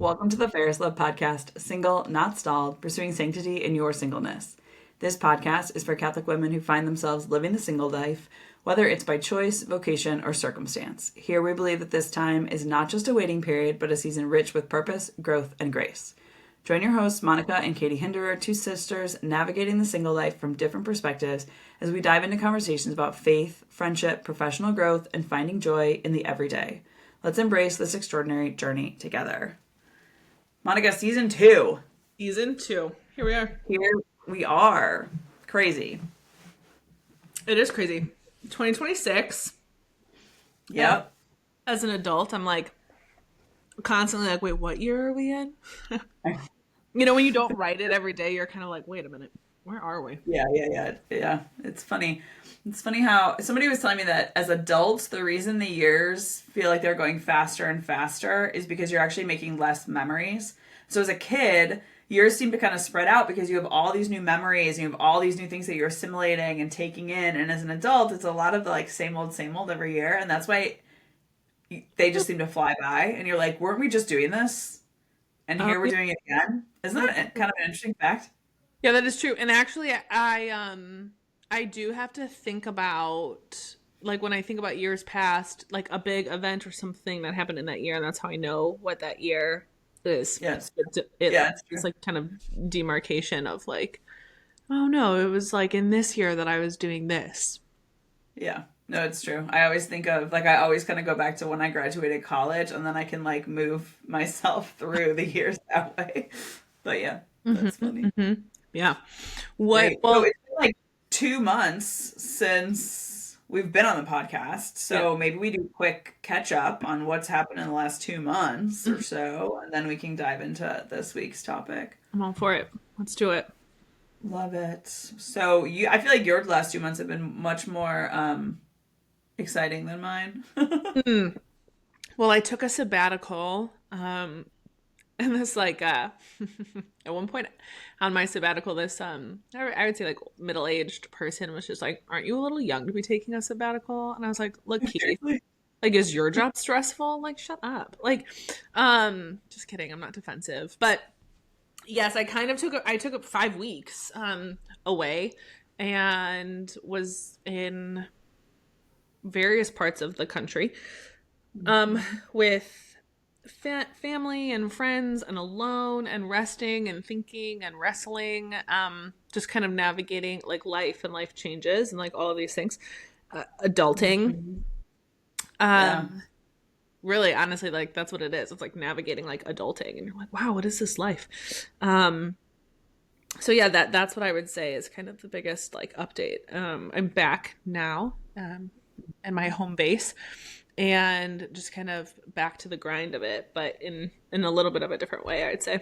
Welcome to the Ferris Love Podcast, Single, Not Stalled, Pursuing Sanctity in Your Singleness. This podcast is for Catholic women who find themselves living the single life, whether it's by choice, vocation, or circumstance. Here we believe that this time is not just a waiting period, but a season rich with purpose, growth, and grace. Join your hosts, Monica and Katie Hinderer, two sisters navigating the single life from different perspectives as we dive into conversations about faith, friendship, professional growth, and finding joy in the everyday. Let's embrace this extraordinary journey together. Monica, season 2. Season 2. Here we are. Here we are. Crazy. It is crazy. 2026. Yep. As an adult, I'm like constantly like, wait, what year are we in? You know, when you don't write it every day, you're kind of like, wait a minute, where are we? Yeah. It's funny. It's funny how somebody was telling me that as adults, the reason the years feel like they're going faster and faster is because you're actually making less memories. So as a kid, years seem to kind of spread out because you have all these new memories and you have all these new things that you're assimilating and taking in. And as an adult, it's a lot of the like same old every year. And that's why they just seem to fly by. And you're like, weren't we just doing this? And here we're doing it again. Isn't that kind of an interesting fact? Yeah, that is true. And actually, I do have to think about, like, when I think about years past, like a big event or something that happened in that year, and that's how I know what that year is. Yes. It's like kind of demarcation of like, oh no, it was like in this year that I was doing this. Yeah. No, it's true. I always think of, like, I always kind of go back to when I graduated college, and then I can, like, move myself through the years that way. But yeah, that's funny. Mm-hmm. Yeah. Right. Well, it's been like 2 months since we've been on the podcast, so maybe we do a quick catch up on what's happened in the last 2 months or so, and then we can dive into this week's topic. I'm all for it. Let's do it. Love it. So I feel like your last 2 months have been much more exciting than mine. Well, I took a sabbatical. And this like at one point on my sabbatical, this I would say like middle-aged person was just like, aren't you a little young to be taking a sabbatical? And I was like, look, Keith, like, is your job stressful? Like, shut up. Like, just kidding, I'm not defensive. But yes, I took 5 weeks away and was in various parts of the country with family and friends and alone and resting and thinking and wrestling, just kind of navigating like life and life changes and like all of these things, adulting. Really, honestly, like that's what it is. It's like navigating like adulting, and you're like, wow, what is this life? So yeah, that's what I would say is kind of the biggest like update. I'm back now in my home base, and just kind of back to the grind of it, but in a little bit of a different way, I'd say.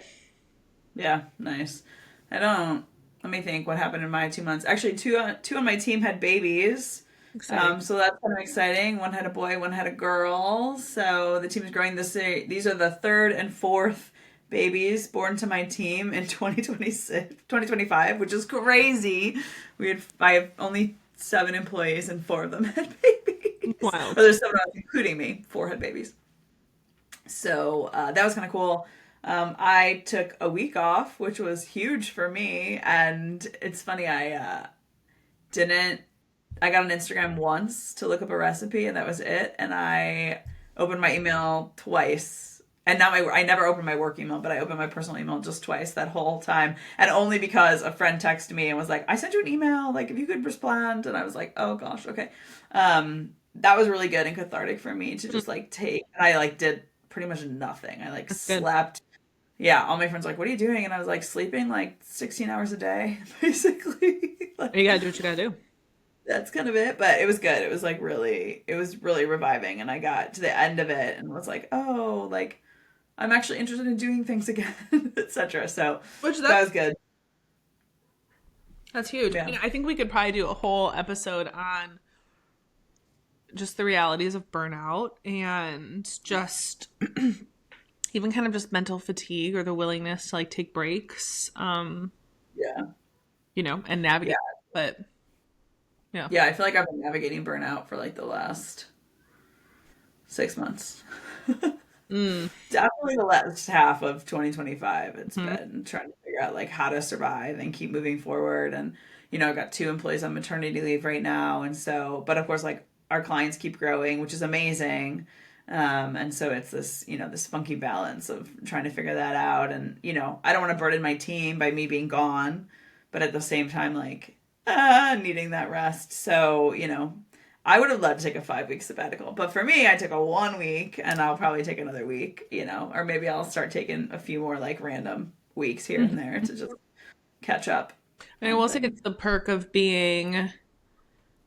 Yeah, nice. Let me think what happened in my 2 months. Actually, two on my team had babies. So that's kind of exciting. One had a boy, one had a girl. So the team is growing this year. These are the third and fourth babies born to my team in 2025, which is crazy. I have only 7 employees and 4 of them had babies. Wow. But there's 7 of us, including me. 4 had babies. So that was kind of cool. I took a week off, which was huge for me. And it's funny, I got on Instagram once to look up a recipe, and that was it. And I opened my email twice. And I never opened my work email, but I opened my personal email just twice that whole time. And only because a friend texted me and was like, I sent you an email, like, if you could respond. And I was like, oh gosh, okay. That was really good and cathartic for me to just like take, and I like did pretty much nothing. I like slept. Yeah. All my friends were like, what are you doing? And I was like sleeping like 16 hours a day, basically. Like, you gotta do what you gotta do. That's kind of it. But it was good. It was really reviving. And I got to the end of it and was like, oh, like I'm actually interested in doing things again, etc. So that was good. That's huge. Yeah. I think we could probably do a whole episode on just the realities of burnout and just even kind of just mental fatigue or the willingness to like take breaks. And navigate. But yeah, I feel like I've been navigating burnout for like the last 6 months. Mm. Definitely the last half of 2025, it's Hmm. been trying to figure out like how to survive and keep moving forward. And, I've got two employees on maternity leave right now. And so, but of course, like our clients keep growing, which is amazing. And so it's this, this funky balance of trying to figure that out. And, I don't want to burden my team by me being gone, but at the same time, like, needing that rest. So, I would have loved to take a 5 week sabbatical, but for me, I took a 1 week, and I'll probably take another week, or maybe I'll start taking a few more like random weeks here and there to just catch up I on will say things. it's the perk of being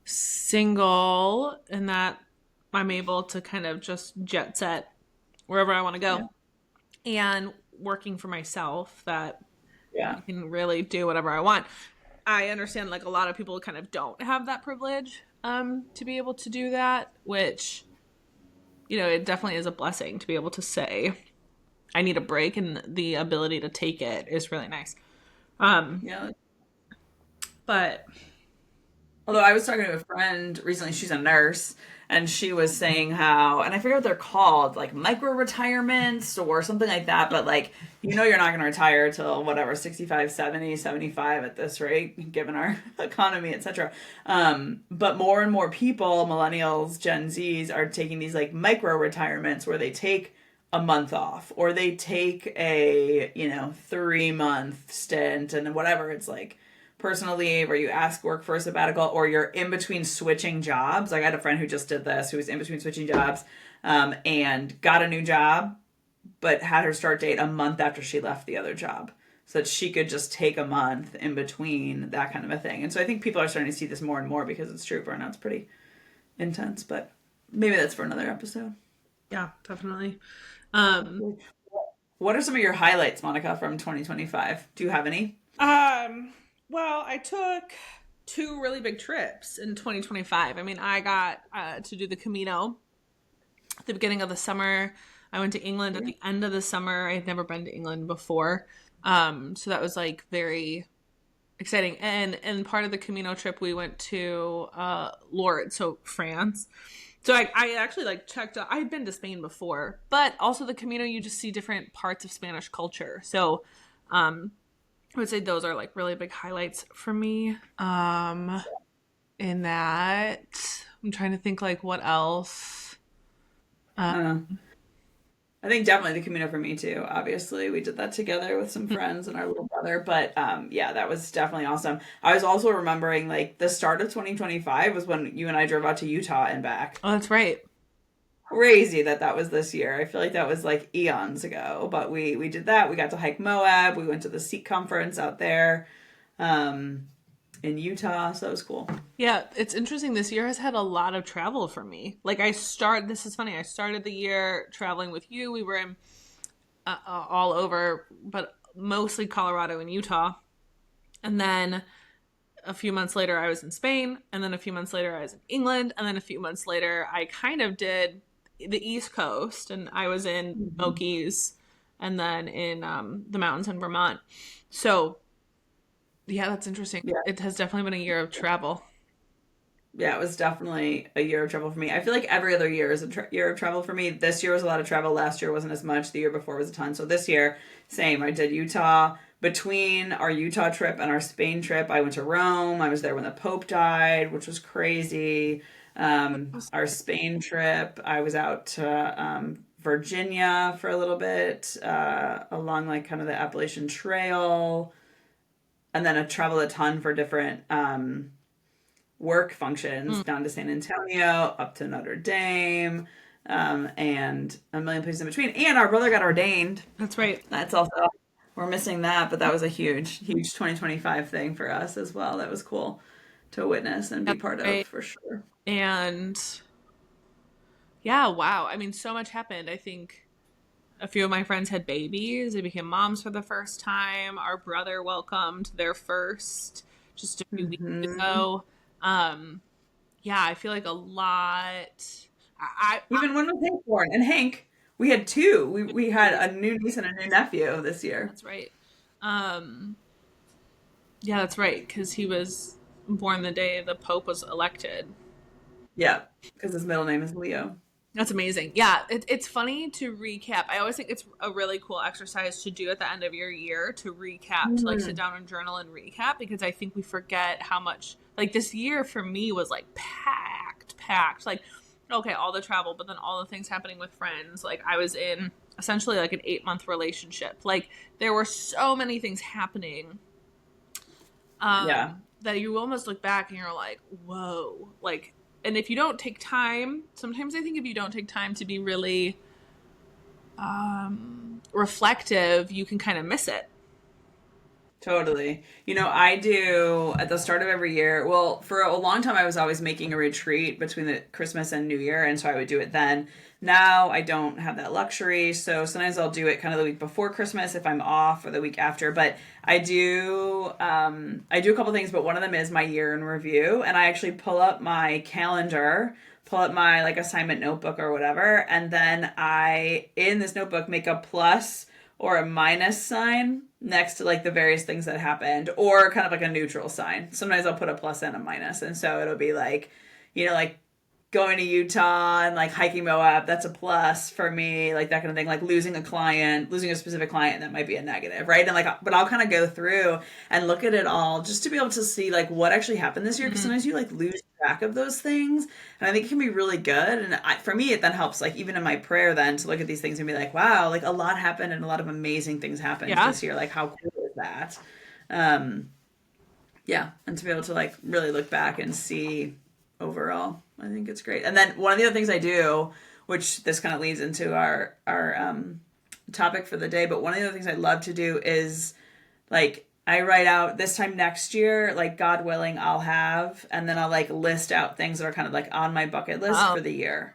single in that I'm able to kind of just jet set wherever I want to Yeah, go, and working for myself that yeah, I can really do whatever I want. I understand like a lot of people kind of don't have that privilege to be able to do that, which it definitely is a blessing to be able to say I need a break, and the ability to take it is really nice. Um yeah. but Although I was talking to a friend recently, she's a nurse, and she was saying how, and I forget what they're called, like micro retirements or something like that, but like, you're not going to retire till whatever, 65, 70, 75 at this rate, given our economy, etc. But more and more people, millennials, Gen Zs, are taking these like micro retirements where they take a month off or they take a, 3 month stint and whatever it's like personal leave or you ask work for a sabbatical or you're in between switching jobs. Like I had a friend who just did this, who was in between switching jobs and got a new job, but had her start date a month after she left the other job so that she could just take a month in between, that kind of a thing. And so I think people are starting to see this more and more because it's true. Burnout's pretty intense, but maybe that's for another episode. yeah, definitely. What are some of your highlights, Monica, from 2025? Do you have any? Um, well, I took two really big trips in 2025. I mean, I got to do the Camino at the beginning of the summer. I went to England at the end of the summer. I had never been to England before. So that was like very exciting. And part of the Camino trip, we went to Lourdes, so France. So I actually like checked out, I had been to Spain before, but also the Camino, you just see different parts of Spanish culture. So um, I would say those are like really big highlights for me. In that, I'm trying to think like what else. Uh, I don't know. I think definitely the Camino for me too. Obviously, we did that together with some friends and our little brother. But yeah, that was definitely awesome. I was also remembering like the start of 2025 was when you and I drove out to Utah and back. oh, that's right. Crazy that that was this year. I feel like that was like eons ago. But we did that. We got to hike Moab. We went to the Sikh conference out there um, in Utah. So that was cool. Yeah, it's interesting. This year has had a lot of travel for me. Like this is funny. I started the year traveling with you. We were in all over, but mostly Colorado and Utah. And then a few months later, I was in Spain. And then a few months later, I was in England. And then a few months later, I kind of did the East Coast, and I was in Mhm. Smokies and then in the mountains in Vermont. So, yeah, that's interesting. Yeah. It has definitely been a year of travel. Yeah, it was definitely a year of travel for me. I feel like every other year is a year of travel for me. This year was a lot of travel. Last year wasn't as much. The year before was a ton. So this year, same. I did Utah. Between our Utah trip and our Spain trip, I went to Rome. I was there when the Pope died, which was crazy. Our Spain trip, I was out to Virginia for a little bit, along like kind of the Appalachian Trail, and then I traveled a ton for different work functions Mm, down to San Antonio, up to Notre Dame, and a million places in between. And our brother got ordained. that's right. That's also, we're missing that, but that was a huge, huge 2025 thing for us as well. That was cool to witness and be That's part of right. for sure. And yeah, wow. I mean, so much happened. I think a few of my friends had babies. They became moms for the first time. Our brother welcomed their first just a few weeks Hmm. ago. Um, yeah, I feel like a lot. I Even when was Hank born? And Hank, we had two. We had a new niece and a new nephew this year. that's right. Um, yeah, that's right. Because he was born the day the Pope was elected. Yeah, because his middle name is Leo. That's amazing. Yeah, it's funny to recap. I always think it's a really cool exercise to do at the end of your year to recap, to like sit Mm. down and journal and recap because I think we forget how much, like this year for me was like packed, packed. Like, okay, all the travel, but then all the things happening with friends. Like, I was in essentially like an 8 month relationship. Like, there were so many things happening Yeah, that you almost look back and you're like, whoa. Like, and if you don't take time, sometimes I think if you don't take time to be really reflective, you can kind of miss it. totally. I do at the start of every year. Well, for a long time, I was always making a retreat between the Christmas and New Year, and so I would do it then. Now I don't have that luxury, so sometimes I'll do it kind of the week before Christmas if I'm off, or the week after. But I do a couple things, but one of them is my year in review, and I actually pull up my calendar, pull up my like assignment notebook or whatever, and then I in this notebook make a plus or a minus sign next to like the various things that happened, or kind of like a neutral sign. Sometimes I'll put a plus and a minus, and so it'll be like, like going to Utah and like hiking Moab, that's a plus for me, like that kind of thing. Like losing a specific client, that might be a negative, right? And like, but I'll kind of go through and look at it all just to be able to see like what actually happened this year, because Mm-hmm. sometimes you like lose track of those things, and I think it can be really good. And for me, it then helps, like even in my prayer, then to look at these things and be like, wow, like a lot happened and a lot of amazing things happened Yeah. this year. Like how cool is that? Um, yeah, and to be able to like really look back and see overall, I think it's great. And then one of the other things I do, which this kind of leads into our topic for the day, but one of the other things I love to do is like I write out this time next year, like God willing, I'll have, and then I'll like list out things that are kind of like on my bucket list Oh. for the year.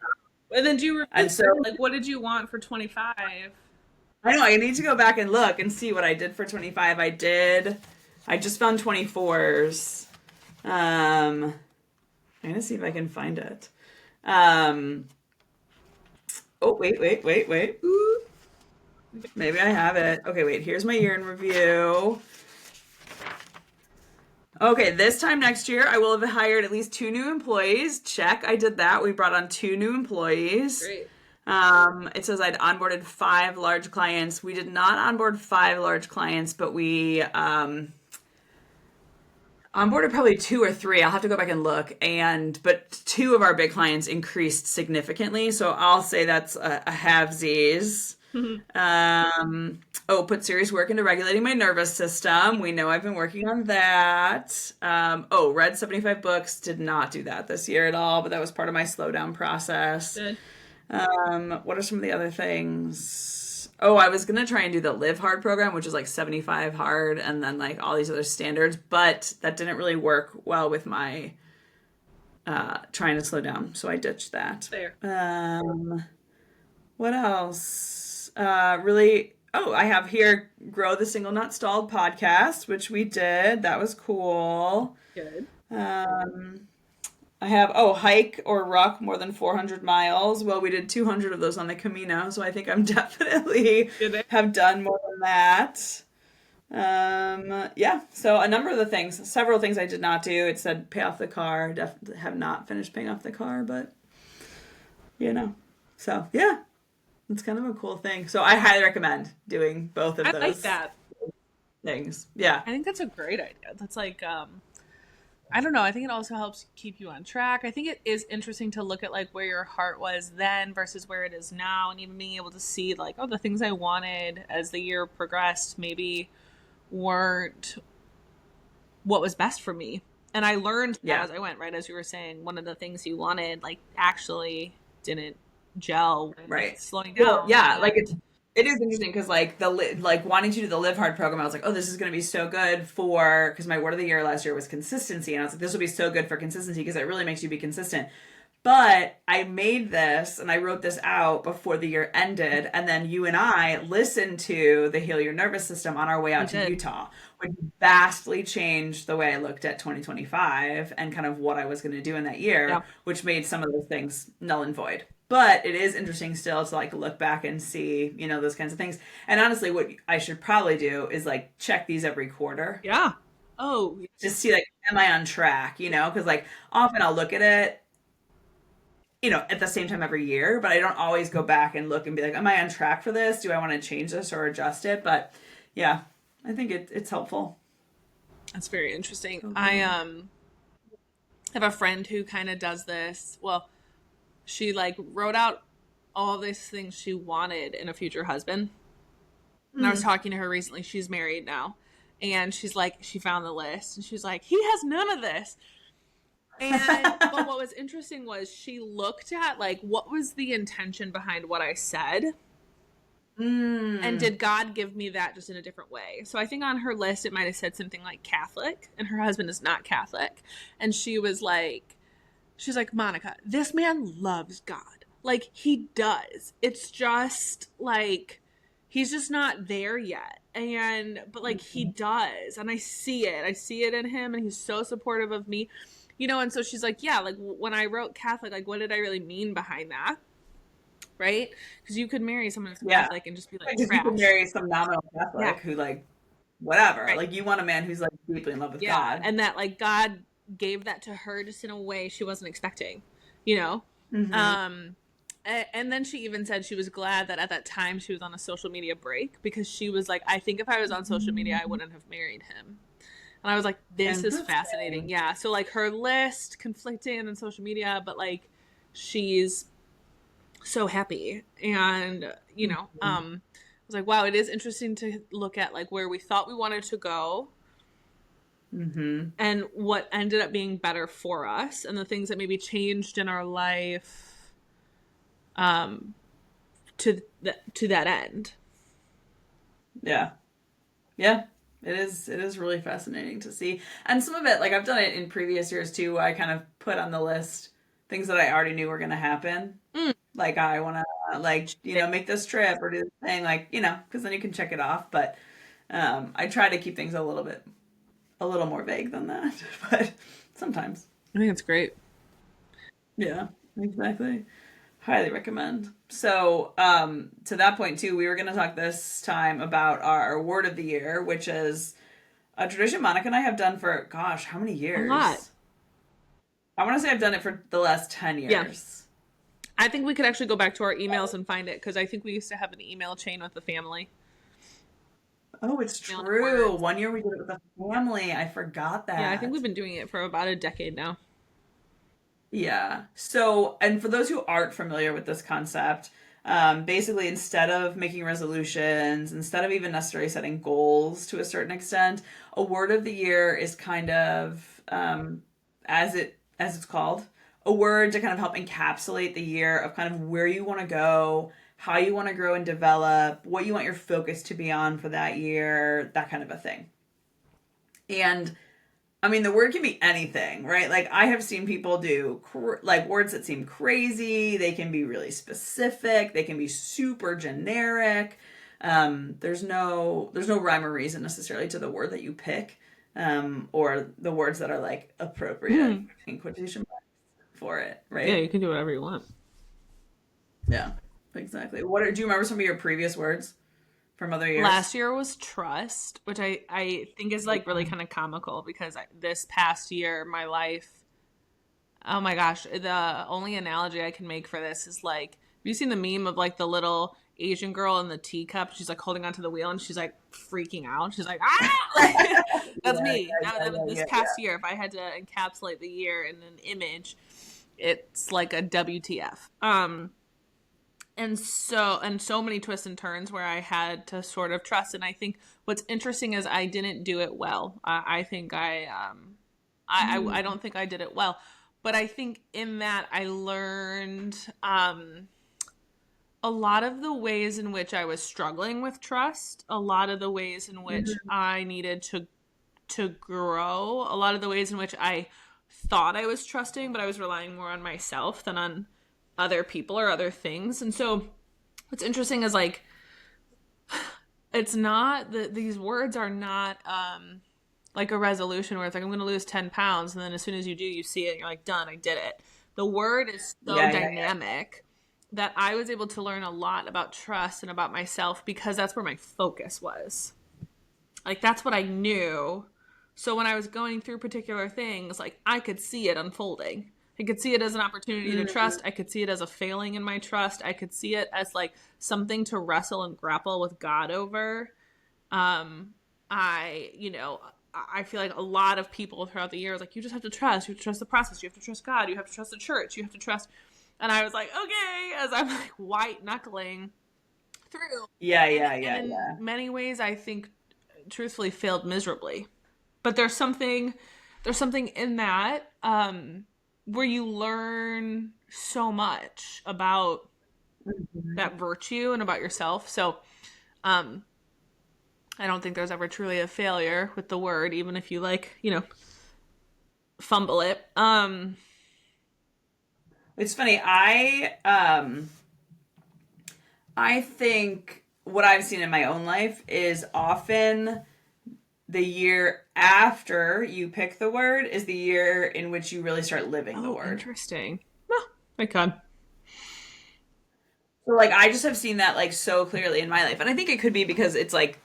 And then do you And review so it? Like, what did you want for 25? I know I need to go back and look and see what I did for 25. I just found 24s. I'm gonna see if I can find it. Um, oh, wait. Ooh, maybe I have it. Okay, wait. Here's my year in review. Okay, this time next year, I will have hired at least two new employees. Check, I did that. We brought on two new employees. Great. It says I'd onboarded five large clients. We did not onboard five large clients, but we onboarded probably two or three. I'll have to go back and look. But two of our big clients increased significantly. So I'll say that's a halvesies. Put serious work into regulating my nervous system. We know I've been working on that. Read 75 books. Did not do that this year at all, but that was part of my slowdown process. Good. What are some of the other things? Oh, I was gonna try and do the Live Hard program, which is like 75 hard, and then like all these other standards, but that didn't really work well with my trying to slow down, so I ditched that. There. What else? Really. Oh, I have here Grow the Single Not Stalled podcast, which we did. That was cool. Good. Um, I have, hike or ruck more than 400 miles. Well, we did 200 of those on the Camino, so I think I'm definitely Good there. have done more than that. Yeah, so a number of the things, several things I did not do. It said pay off the car. Definitely have not finished paying off the car, but you know. So, yeah, it's kind of a cool thing. So I highly recommend doing both of I like those that. things. Yeah. I think that's a great idea. That's like, I don't know. I think it also helps keep you on track. I think it is interesting to look at like where your heart was then versus where it is now, and even being able to see like, oh, the things I wanted as the year progressed maybe weren't what was best for me. And I learned that Yeah. as I went, right? As you were saying, one of the things you wanted like actually didn't gel with Right. slowing Well, down. yeah, like And it is interesting because like like wanting to do the Live Hard program, I was like, oh, this is going to be so good for, because my word of the year last year was consistency, and I was like, this will be so good for consistency because it really makes you be consistent. But I made this and I wrote this out before the year ended, and then you and I listened to the Heal Your Nervous System on our way we out to did. Utah, which vastly changed the way I looked at 2025 and kind of what I was going to do in that Yeah. year, which made some of those things null and void. But it is interesting still to like look back and see, those kinds of things. And honestly, what I should probably do is like check these every quarter. Yeah. Oh, Just see like, am I on track? Because like often I'll look at it at the same time every year, but I don't always go back and look and be like, am I on track for this? Do I want to change this or adjust it? But yeah, I think it's helpful. That's very interesting. So I good. have a friend who kind of does this. Well, she like wrote out all these things she wanted in a future husband. And I was Mm. talking to her recently. She's married now. And she's like, she found the list and she's like, he has none of this. And but what was interesting was she looked at like what was the intention behind what I said, and Mm. did God give me that just in a different way? So I think on her list it might have said something like Catholic, and her husband is not Catholic. And she's like, Monica, this man loves God. Like he does. It's just like he's just not there yet. And but like he does, and I see it. I see it in him, and he's so supportive of me. And so she's like, yeah, like when I wrote Catholic, like what did I really mean behind that? Right? Because you could marry someone who's Yeah. Catholic and just be like Because you can trash. marry some nominal Yeah. Catholic who like whatever. Right. Like you want a man who's like deeply in love with Yeah. God. And that like God gave that to her just in a way she wasn't expecting, you know? Hmm. Um, and then she even said she was glad that at that time she was on a social media break because she was like, I think if I was on social media, I wouldn't have married him. And I was like, this is fascinating. Interesting. Yeah. So like her list conflicting and social media, but like she's so happy. And, I was like, wow, it is interesting to look at like where we thought we wanted to go Hmm. and what ended up being better for us and the things that maybe changed in our life um to that end. Yeah. Yeah. It is really fascinating to see. And some of it, like I've done it in previous years too, I kind of put on the list things that I already knew were gonna happen. Mm. Like I wanna like, make this trip or do this thing, like, because then you can check it off. But I try to keep things a little more vague than that. But sometimes. I think it's great. Yeah, exactly. Highly recommend. So, to that point too, we were going to talk this time about our word of the year, which is a tradition Monica and I have done for, gosh, how many A lot. years? I want to say I've done it for the last 10 Yeah. years. I think we could actually go back to our emails and find it because I think we used to have an email chain with the family. Oh, it's Mailing true. words. One year we did it with the family. I forgot Yeah, I think we've that. been doing it for about a decade now. Yeah. So, and for those who aren't familiar with this concept, basically, instead of making resolutions, instead of even necessarily setting goals to a certain extent, a word of the year is kind of, as it's called, a word to kind of help encapsulate the year of kind of where you want to go, how you want to grow and develop, what you want your focus to be on for that year, that kind of a thing. And I mean, the word can be anything, right? Like I have seen people do like words that seem crazy. They can be really specific. They can be super generic. There's no rhyme or reason necessarily to the word that you pick, or the words that are like appropriate Hmm. in quotation marks for it, Yeah, right? you can do whatever you want. Yeah, exactly. Do you remember some of your previous words from other years? Last year was trust, which I think is like really kind of comical because this past year, my life, oh my gosh, the only analogy I can make for this is like, have you seen the meme of like the little Asian girl in the teacup? She's like holding onto the wheel and she's like freaking out. She's like, ah! That's Yeah, me. yeah, yeah, This yeah, past year, if I had to encapsulate the year in an image, it's like a WTF. And so many twists and turns where I had to sort of trust. And I think what's interesting is I didn't do it well. I think I yeah. don't think I did it well, but I think in that I learned a lot of the ways in which I was struggling with trust, a lot of the ways in which Mhm. I needed to grow, a lot of the ways in which I thought I was trusting, but I was relying more on myself than on other people or other things. And so what's interesting is like it's not that these words are not like a resolution where it's like I'm going to lose 10 pounds and then as soon as you do you see it and you're like done, I did it. The word is so Yeah, yeah, dynamic that I was able to learn a lot about trust and about myself because that's where my focus was. Like that's what I knew. So when I was going through particular things, like I could see it unfolding. I could see it as an opportunity to Mm, trust. I could see it as a failing in my trust. I could see it as like something to wrestle and grapple with God over. Um, I feel like a lot of people throughout the years, like, you just have to trust. You have to trust the process. You have to trust God. You have to trust the church. You have to trust. And I was like, okay, as I'm like white knuckling through. yeah, And yeah, and yeah, in yeah. many ways, I think truthfully failed miserably. But there's something in that where you learn so much about Mhm. that virtue and about yourself. So um, I don't think there's ever truly a failure with the word, even if you like, fumble it. It's funny. I think what I've seen in my own life is often the year after you pick the word is the year in which you really start living the Oh, word. interesting. Oh, my God. So like I just have seen that like so clearly in my life. And I think it could be because it's like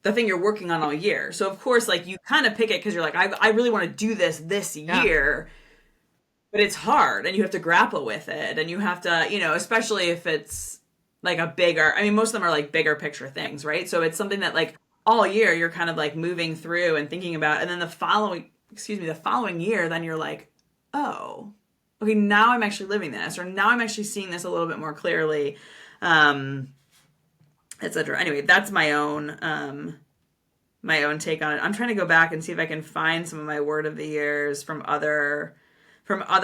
the thing you're working on all year. So of course like you kind of pick it because you're like I really want to do this Yeah. year, but it's hard and you have to grapple with it and you have to, especially if it's like a bigger, I mean most of them are like bigger picture things, right? So it's something that like all year you're kind of like moving through and thinking about, and then the following year then you're like, "Oh, okay, now I'm actually living this, or now I'm actually seeing this a little bit more clearly." Um etc. Anyway, that's my own take on it. I'm trying to go back and see if I can find some of my word of the years from other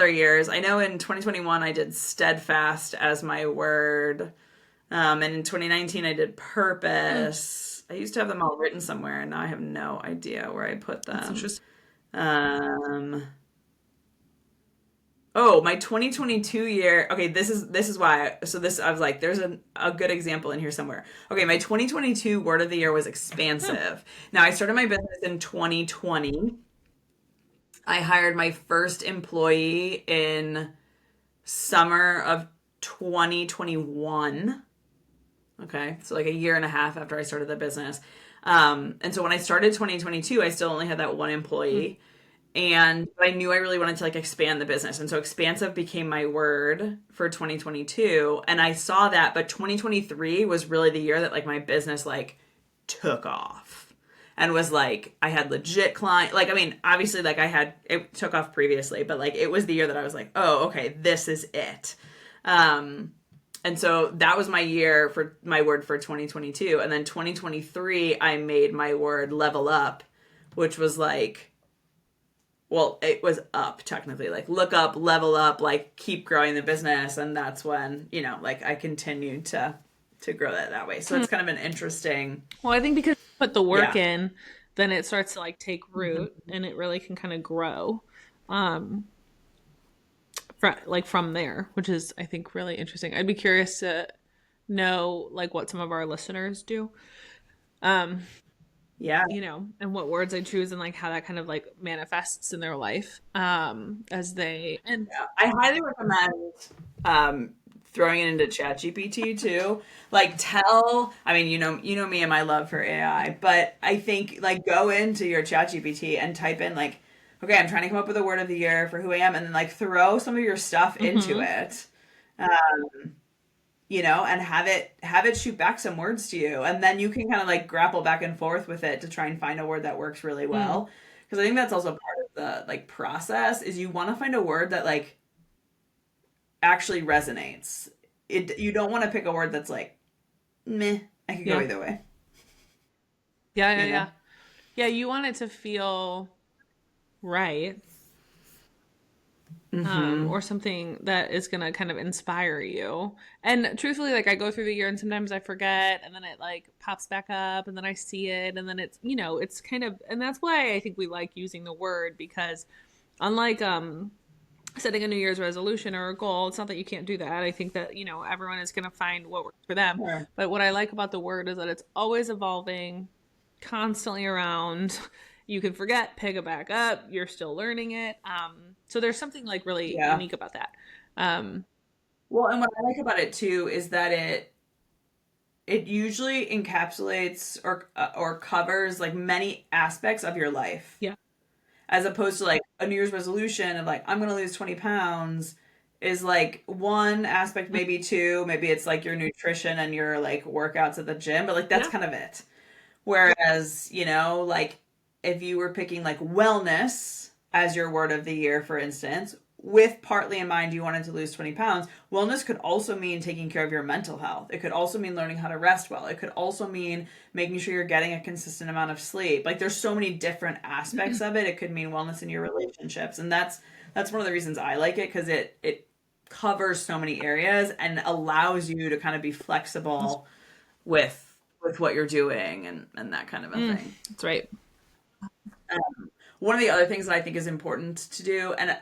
years. I know in 2021 I did steadfast as my word. And in 2019 I did Hmm, purpose. I used to have them all written somewhere and now I have no idea where I put that's them. interesting. Um Oh, my 2022 year. Okay, this is why. So this I was like, there's a good example in here somewhere. Okay, my 2022 word of the year was Hmm. expansive. Now I started my business in 2020. I hired my first employee in summer of 2021. Okay, so like a year and a half after I started the business. And so when I started 2022, I still only had that one Hmm. employee, and I knew I really wanted to like expand the business, and so expansive became my word for 2022, and I saw that. But 2023 was really the year that like my business like took off and was like I had legit client, like I mean obviously like I had it took off previously, but like it was the year that I was like, oh okay, this is it. um and so that was my year for my word for 2022, and then 2023 I made my word level up, which was like, well, it was up technically, like look up, level up, like keep growing the business, and that's when like I continued to grow that way. So Hmm. it's kind of an interesting, Well, I think because you put the work yeah. in, then it starts to like take root Mhm. and it really can kind of grow. Um, from there, which is I think really interesting. I'd be curious to know like what some of our listeners do. Um, Yeah, and what words I choose and like how that kind of like manifests in their life. As they and yeah. I highly recommend um throwing it into ChatGPT too. Like I mean, you know me and my love for AI, but I think like go into your ChatGPT and type in like, okay, I'm trying to come up with a word of the year for who I am, and then like throw some of your stuff into Mhm. it. And have it shoot back some words to you, and then you can kind of like grapple back and forth with it to try and find a word that works really Mm. well. Because I think that's also part of the like process is you want to find a word that like actually resonates. You don't want to pick a word that's like meh. I could go Yeah. either way. Yeah, yeah, You yeah. know. Yeah, you want it to feel right. Mm-hmm. Or something that is gonna kind of inspire you. And truthfully, like I go through the year and sometimes I forget and then it like pops back up and then I see it and then it's kind of, and that's why I think we like using the word because unlike setting a New Year's resolution or a goal, it's not that you can't do that. I think that, everyone is gonna find what works for them. Sure. But what I like about the word is that it's always evolving, constantly around. You can forget, pick it back up. You're still learning it. So there's something like really Yeah. unique about that. Um, Well, and what I like about it too is that it usually encapsulates or covers like many aspects of your life. yeah. as opposed to like a New Year's resolution of like, I'm going to lose 20 pounds is like one aspect, maybe two, maybe it's like your nutrition and your like workouts at the gym, but like that's Yeah. kind of it. Whereas, like if you were picking like wellness as your word of the year, for instance, with partly in mind you wanted to lose 20 pounds, wellness could also mean taking care of your mental health. It could also mean learning how to rest well. It could also mean making sure you're getting a consistent amount of sleep. Like there's so many different aspects of it. It could mean wellness in your relationships. And that's one of the reasons I like it, because it covers so many areas and allows you to kind of be flexible with what you're doing and that kind of a thing. That's right. One of the other things that I think is important to do, and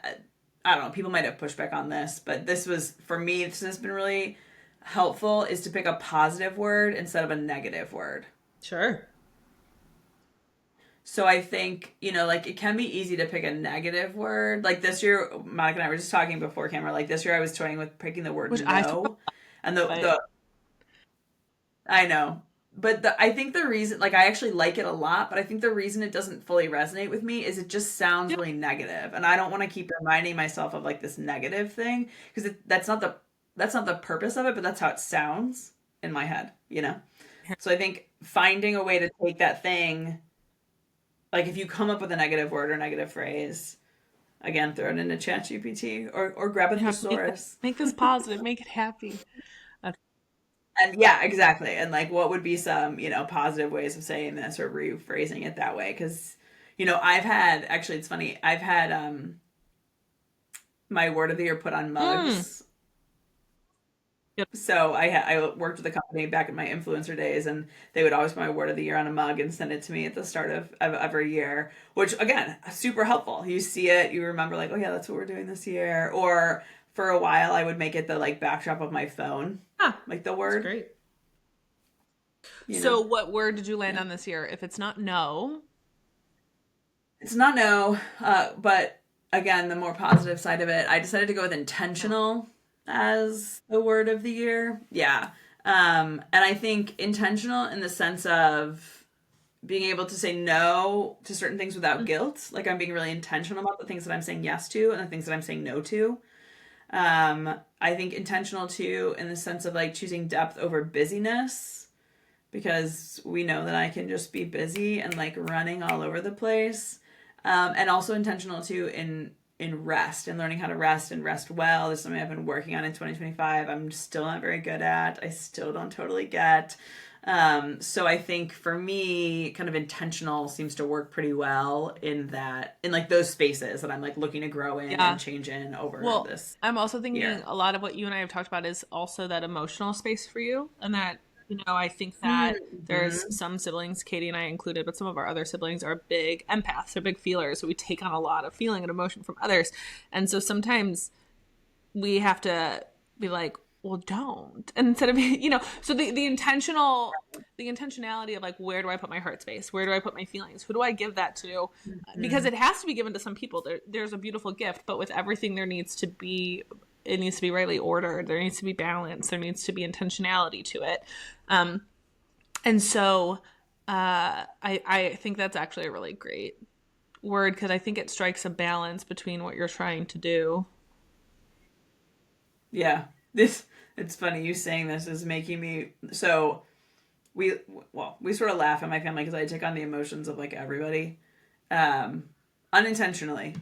I don't know, people might have pushback on this, but this was for me, this has been really helpful, is to pick a positive word instead of a negative word. Sure. So I think, like it can be easy to pick a negative word. Like this year, Monica and I were just talking before camera, like this year I was toying with picking the word Which I no. And but I know. But I think the reason, like, I actually like it a lot, but I think the reason it doesn't fully resonate with me is it just sounds yeah, really negative, and I don't want to keep reminding myself of like this negative thing because that's not the purpose of it, but that's how it sounds in my head. So I think finding a way to take that thing, like if you come up with a negative word or negative phrase, again, throw it into ChatGPT or grab a yeah, thesaurus. make this positive, make it happy. That's, And yeah, exactly. And like, what would be some, positive ways of saying this or rephrasing it that way? Because, actually, it's funny. I've had my word of the year put on mm, mugs. yep. So I worked with a company back in my influencer days, and they would always put my word of the year on a mug and send it to me at the start of every year, which again, super helpful. You see it, you remember like, oh yeah, that's what we're doing this year. Or for a while, I would make it the like backdrop of my phone, Ah, like the that's word, great. you know. So what word did you land Yeah. on this year? If it's not no, It's not no, but again, the more positive side of it, I decided to go with no. intentional as the word of the year. Yeah. And I think intentional in the sense of being able to say no to certain things without guilt. Like I'm being really intentional about the things that I'm saying yes to and the things that I'm saying no to. I think intentional too in the sense of like choosing depth over busyness, because we know that I can just be busy and like running all over the place. And also intentional too in rest and learning how to rest and rest well. This is something I've been working on in 2025. I'm still not very good at. I still don't totally get. So I think for me, kind of intentional seems to work pretty well in like those spaces that I'm like looking to grow in Yeah. and change in over Well, this I'm also thinking year. a lot of what you and I have talked about is also that emotional space for you. And that, I think that there's Mm-hmm. some siblings, Katie and I included, but some of our other siblings are big empaths, they're big feelers. So we take on a lot of feeling and emotion from others. And so sometimes we have to be like, well, don't. And instead of, so the intentionality of like, where do I put my heart space? Where do I put my feelings? Who do I give that to? Because Mm-hmm. it has to be given to some people. There's a beautiful gift, but with everything, it needs to be rightly ordered. There needs to be balance. There needs to be intentionality to it. Um, and so I think that's actually a really great word because I think it strikes a balance between what you're trying to do. Yeah. This it's funny you saying this is making me so we we sort of laugh at my family because I take on the emotions of like everybody, um unintentionally.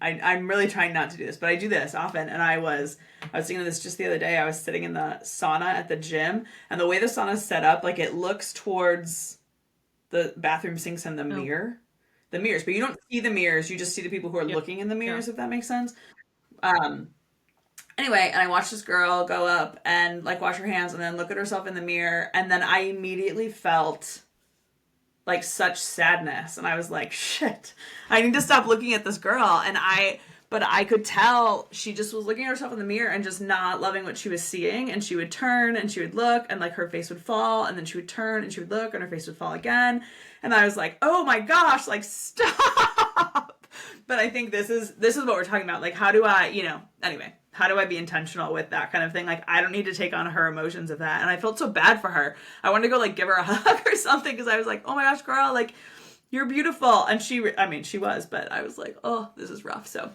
I'm really trying not to do this, but I do this often. And I was thinking of this just the other day. I was sitting in the sauna at the gym, and the way the sauna is set up, like it looks towards the bathroom sinks and Oh, the mirrors, but you don't see the mirrors, you just see the people who are yep. looking in the Yeah. mirrors, if that makes sense. um Anyway, and I watched this girl go up and like wash her hands and then look at herself in the mirror, and then I immediately felt like such sadness, and I was like, shit, I need to stop looking at this girl. But I could tell she just was looking at herself in the mirror and just not loving what she was seeing, and she would turn and she would look and like her face would fall, and then she would turn and she would look and her face would fall again. And I was like, oh my gosh, like stop. But I think this is what we're talking about. Like, how do I, anyway, how do I be intentional with that kind of thing? Like, I don't need to take on her emotions of that. And I felt so bad for her. I wanted to go like give her a hug or something because I was like, oh my gosh, girl, like you're beautiful. And I mean, she was, but I was like, oh, this is rough. So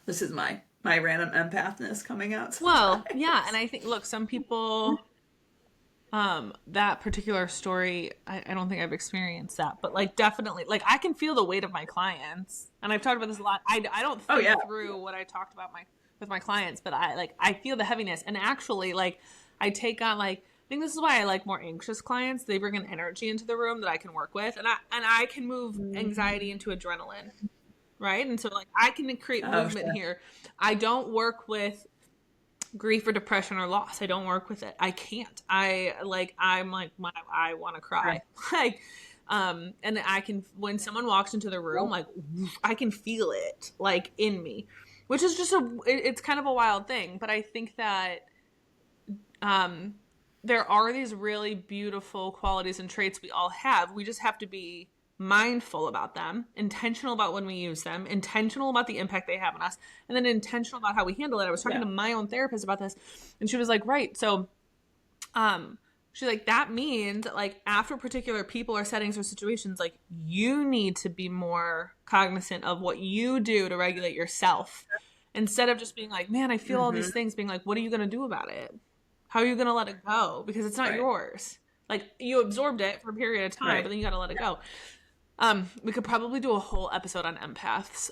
this is my random empathness coming out Well, yeah, and sometimes. I think, look, some people, that particular story, I don't think I've experienced that, but like definitely, like I can feel the weight of my clients, and I've talked about this a lot. I don't Oh yeah. think through what I talked about my with my clients, but I feel the heaviness, and actually, like I take on like. I think this is why I like more anxious clients. They bring an energy into the room that I can work with, and I can move anxiety into adrenaline, right? And so like I can create Oh movement sure. here. I don't work with grief or depression or loss. I don't work with it. I can't. I'm like I want to Right. cry. Like and I can when someone walks into the room like I can feel it like in me. Which is just it's kind of a wild thing, but I think that um there are these really beautiful qualities and traits we all have. We just have to be mindful about them, intentional about when we use them, intentional about the impact they have on us, and then intentional about how we handle it. I was talking Yeah. to my own therapist about this, and she was like, right, so um she's like, that means that like after particular people or settings or situations, like you need to be more cognizant of what you do to regulate yourself instead of just being like, man, I feel all Mm-hmm. these things, being like, what are you going to do about it? How are you going to let it go? Because it's not Right. yours. Like you absorbed it for a period of time, but Right. then you got to let it go. We could probably do a whole episode on empaths.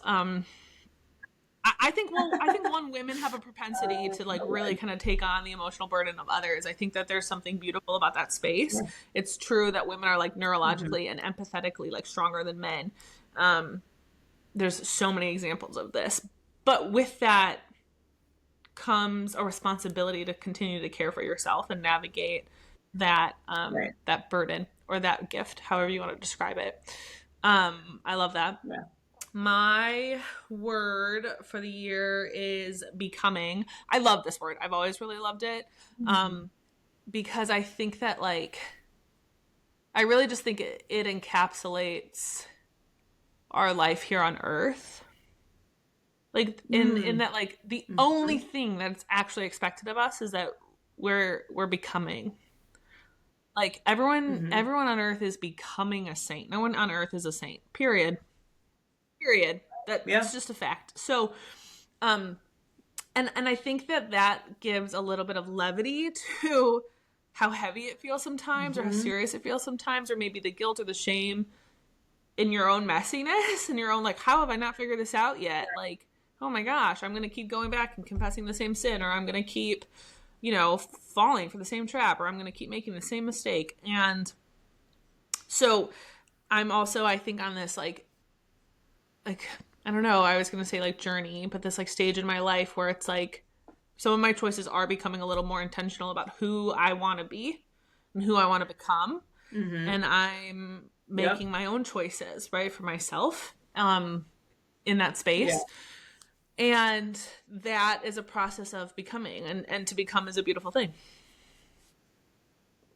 I think I think women have a propensity to like really kind of take on the emotional burden of others. I think that there's something beautiful about that space. It's true that women are like Mm-hmm. neurologically and empathetically like stronger than men. Um, there's so many examples of this, but with that comes a responsibility to continue to care for yourself and navigate Right. that burden or that gift, however you want to describe it. I love that. Yeah. My word for the year is becoming. I love this word. I've always really loved it. Um, because I think that like I really just think it encapsulates our life here on earth. Like in Mm-hmm. that like the only thing that's actually expected of us is that we're becoming. Like Mm-hmm. everyone on earth is becoming a saint. No one on earth is a saint. Period. Period. That's Yeah. just a fact. So um and I think that that gives a little bit of levity to how heavy it feels sometimes or how Mm-hmm. serious it feels sometimes or maybe the guilt or the shame in your own messiness and your own like how have I not figured this out yet, like oh my gosh, I'm going to keep going back and confessing the same sin, or I'm going to keep falling for the same trap, or I'm going to keep making the same mistake. And so I'm also, I think, on this like I don't know, I was going to say like journey, but this like stage in my life where it's like some of my choices are becoming a little more intentional about who I want to be and who I want to become. Mm-hmm. And I'm Yep. making my own choices, right, for myself in that Yeah. space. And that is a process of becoming, and to become is a beautiful thing.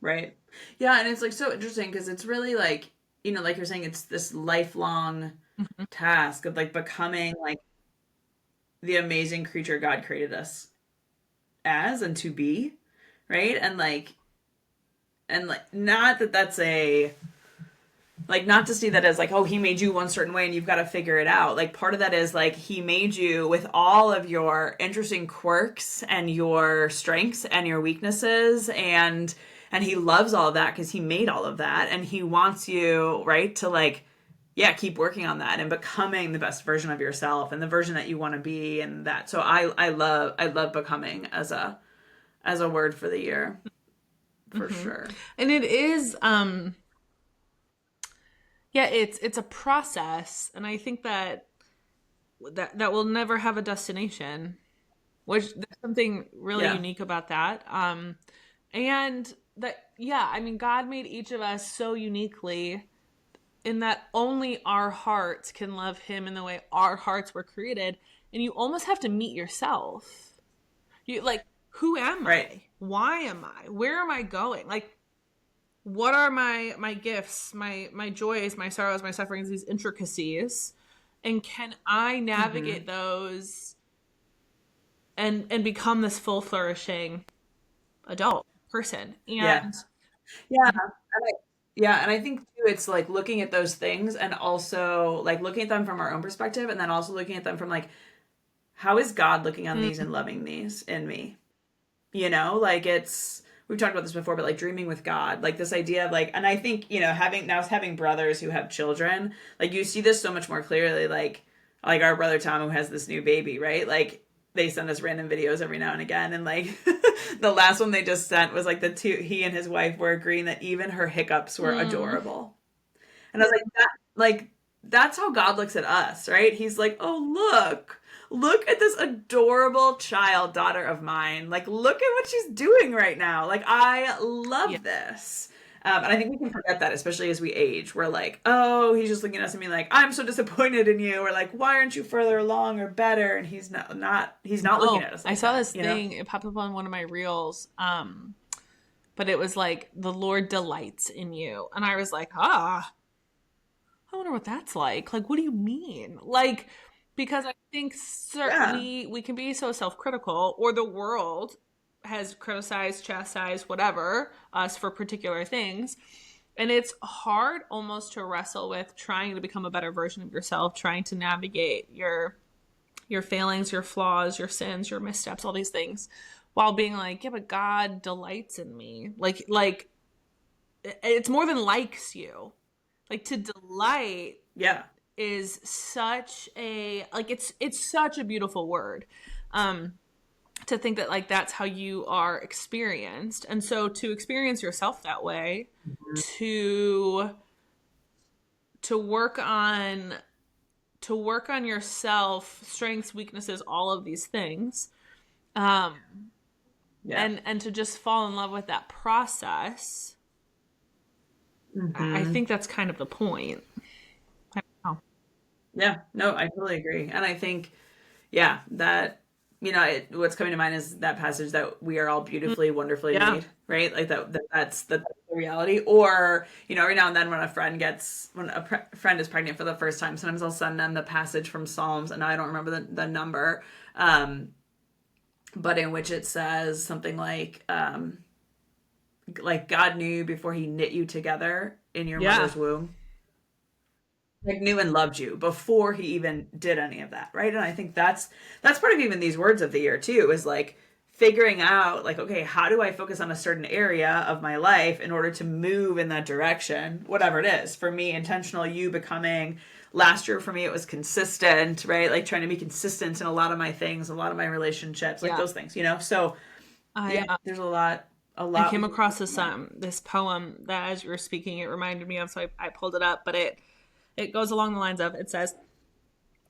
Right. Yeah, and it's like so interesting because it's really like, like you're saying, it's this lifelong Mhm. task of like becoming like the amazing creature God created us as and to be, right? And like not that that's a like not to see that as like, oh, he made you one certain way and you've got to figure it out. Like part of that is like he made you with all of your interesting quirks and your strengths and your weaknesses, and he loves all of that because he made all of that, and he wants you, right, to like, yeah, keep working on that and becoming the best version of yourself and the version that you want to be. And that, so I love becoming as a word for the year, for Hmm. sure. And it is yeah, it's a process, and I think that that will never have a destination, which there's something really Yeah. unique about that. And that, yeah, I mean, God made each of us so uniquely in that only our hearts can love him in the way our hearts were created. And you almost have to meet yourself. You like, who am Right. I? Why am I? Where am I going? Like, what are my gifts, my joys, my sorrows, my sufferings, these intricacies? And can I Mm-hmm. navigate those and become this full flourishing adult person? Yeah. And Yeah. Yeah, and I think too, it's like looking at those things and also like looking at them from our own perspective, and then also looking at them from like, how is God looking on these Mm, and loving these in me? You know, like it's we've talked about this before, but like dreaming with God, like this idea of like, and I think, you know, having brothers who have children, like you see this so much more clearly, like our brother Tom who has this new baby, right? Like they send us random videos every now and again, and like the last one they just sent was like the two he and his wife were agreeing that even her hiccups were mm, adorable. And I was like that's how God looks at us, right? He's like, "Oh, look at this adorable child daughter of mine. Like, look at what she's doing right now. Like, I yeah. love this." And I think we can forget that, especially as we age. We're like, "Oh, he's just looking at us and being like, I'm so disappointed in you," or like, "Why aren't you further along or better?" And he's not looking Oh, at us I like saw that, this you know? thing. It popped up on one of my reels. But it was like the Lord delights in you, and I was like, I wonder what that's like. Like, what do you mean? Like, because I think Yeah, we can be so self critical, or the world has criticized, chastised, whatever us for particular things. And it's hard almost to wrestle with trying to become a better version of yourself, trying to navigate your failings, your flaws, your sins, your missteps, all these things, while being like, yeah, but God delights in me. Like it's more than likes you. Like to delight yeah, is such a like it's such a beautiful word. Um to think that like that's how you are experienced. And so to experience yourself that way, to to work on to work on yourself, strengths, weaknesses, all of these things. Um yeah. and to just fall in love with that process. I Hmm. think that's kind of the point. I don't know. Yeah, no, I totally agree. And I think, yeah, that, what's coming to mind is that passage that we are all Mm, beautifully, wonderfully yeah. made, right? Like that's the reality. Or, every now and then when friend is pregnant for the first time, sometimes I'll send them the passage from Psalms, and I don't remember the number, um, but in which it says something like God knew you before he knit you together in your Yeah. mother's womb, like knew and loved you before he even did any of that, right? And I think that's part of even these words of the year too, is like figuring out like, okay, how do I focus on a certain area of my life in order to move in that direction, whatever it is. For me, intentional, you becoming, last year for me it was consistent, right? Like trying to be consistent in a lot of my things, a lot of my relationships, like Yeah. those things. So I yeah, there's a I lot we came can across take from that. this poem that as you were speaking it reminded me of, so I pulled it up, but it goes along the lines of, it says,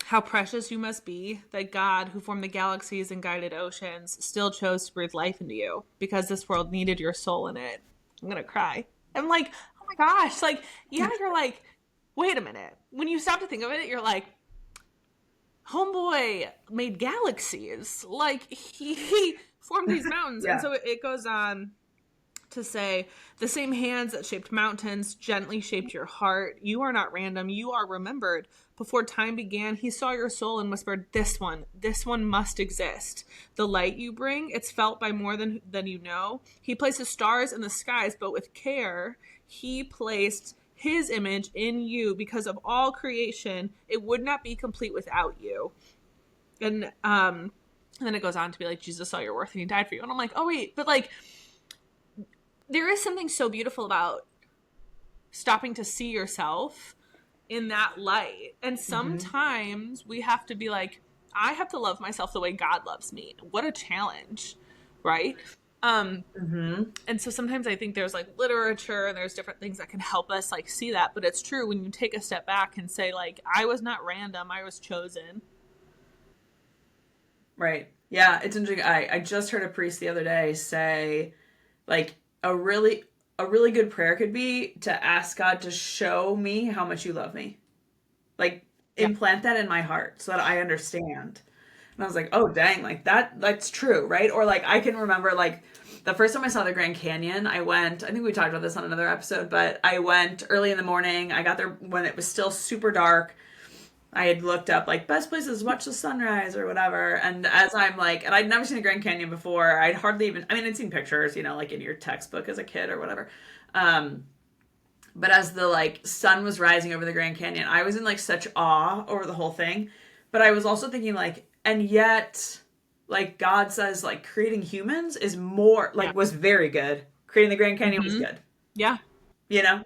how precious you must be that God, who formed the galaxies and guided oceans, still chose to breathe life into you because this world needed your soul in it. I'm gonna cry. I'm like, oh my gosh, like, yeah, you're like, wait a minute. When you stop to think of it, you're like, homeboy made galaxies. Like he formed these mountains. And Yeah. so it goes on to say, the same hands that shaped mountains gently shaped your heart. You are not random, you are remembered. Before time began, he saw your soul and whispered, this one must exist. The light you bring, it's felt by more than you know. He places stars in the skies, but with care, he placed his image in you because of all creation. It would not be complete without you. And then it goes on to be like, Jesus saw your worth and he died for you. And I'm like, oh wait, but like there is something so beautiful about stopping to see yourself in that light. And Hmm. sometimes we have to be like, I have to love myself the way God loves me. What a challenge, right? Um, Hmm. and so sometimes I think there's like literature and there's different things that can help us like see that. But it's true when you take a step back and say, like, I was not random, I was chosen. Right. Yeah, it's interesting. I just heard a priest the other day say like a really good prayer could be to ask God to show me how much you love me. Like Yeah. implant that in my heart so that I understand. And I was like, "Oh, dang, like that's true, right?" Or like I can remember like the first time I saw the Grand Canyon, I think we talked about this on another episode, but I went early in the morning. I got there when it was still super dark. I had looked up like best places to watch the sunrise or whatever. And as I'm like, and I'd never seen the Grand Canyon before. I'd seen pictures, like in your textbook as a kid or whatever. Um, But as the like sun was rising over the Grand Canyon, I was in like such awe over the whole thing. But I was also thinking like, and yet, like God says, like creating humans is more Yeah. like was very good. Creating the Grand Canyon was Mm-hmm. good, Yeah. you know.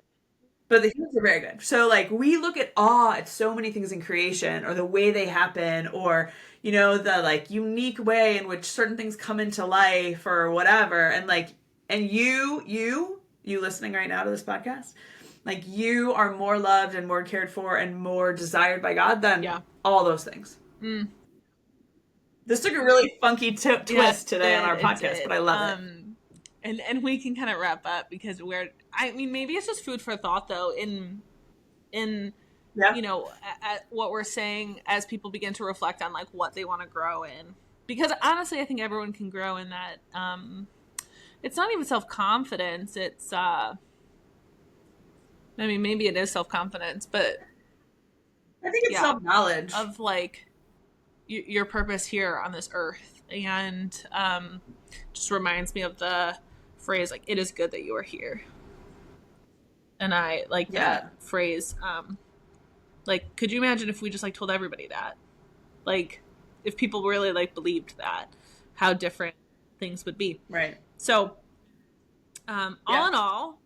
But the humans are very good. So like we look at awe at so many things in creation, or the way they happen, or you know the like unique way in which certain things come into life, or whatever. And like, and you listening right now to this podcast, like you are more loved and more cared for and more desired by God than Yeah. all those things. Mm. This took a really funky Yeah, twist today on our it podcast, but did. I love it. And we can kind of wrap up because I mean, maybe it's just food for thought though in Yeah. you know, at what we're saying as people begin to reflect on like what they want to grow in. Because honestly, I think everyone can grow in that. It's not even self-confidence. It's, I mean, maybe it is self-confidence, but I think it's yeah, self knowledge. of like your purpose here on this earth. And just reminds me of the phrase, like, it is good that you are here. And I like Yeah. that phrase. Like, could you imagine if we just like told everybody that? Like, if people really like believed that, how different things would be. Right. So, all Yeah. in all,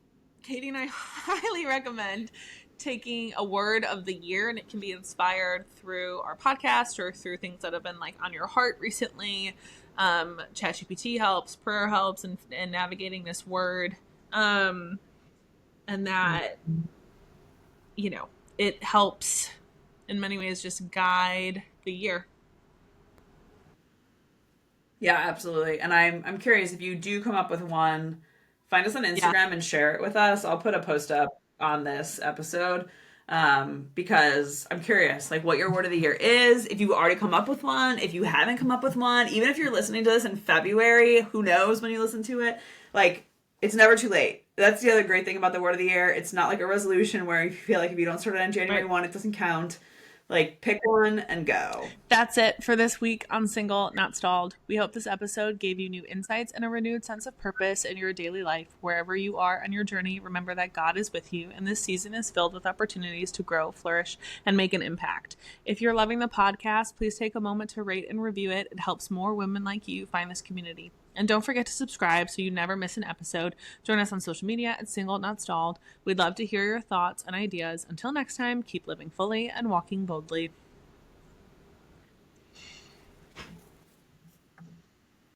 Katie and I highly recommend taking a word of the year, and it can be inspired through our podcast or through things that have been like on your heart recently. ChatGPT helps, prayer helps, and navigating this word. And that, you know, it helps in many ways just guide the year. Yeah, absolutely. And I'm curious if you do come up with one, find us on Yeah. Instagram and share it with us. I'll put a post up on this episode because I'm curious, like what your word of the year is. If you've already come up with one, if you haven't come up with one, even if you're listening to this in February, who knows when you listen to it? Like it's never too late. That's the other great thing about the word of the year. It's not like a resolution where you feel like if you don't start it on January Right. 1, it doesn't count. Like pick one and go. That's it for this week on Single Not Stalled. We hope this episode gave you new insights and a renewed sense of purpose in your daily life. Wherever you are on your journey, remember that God is with you, and this season is filled with opportunities to grow, flourish, and make an impact. If you're loving the podcast, please take a moment to rate and review it. It helps more women like you find this community. And don't forget to subscribe so you never miss an episode. Join us on social media at Single Not Stalled. We'd love to hear your thoughts and ideas. Until next time, keep living fully and walking boldly.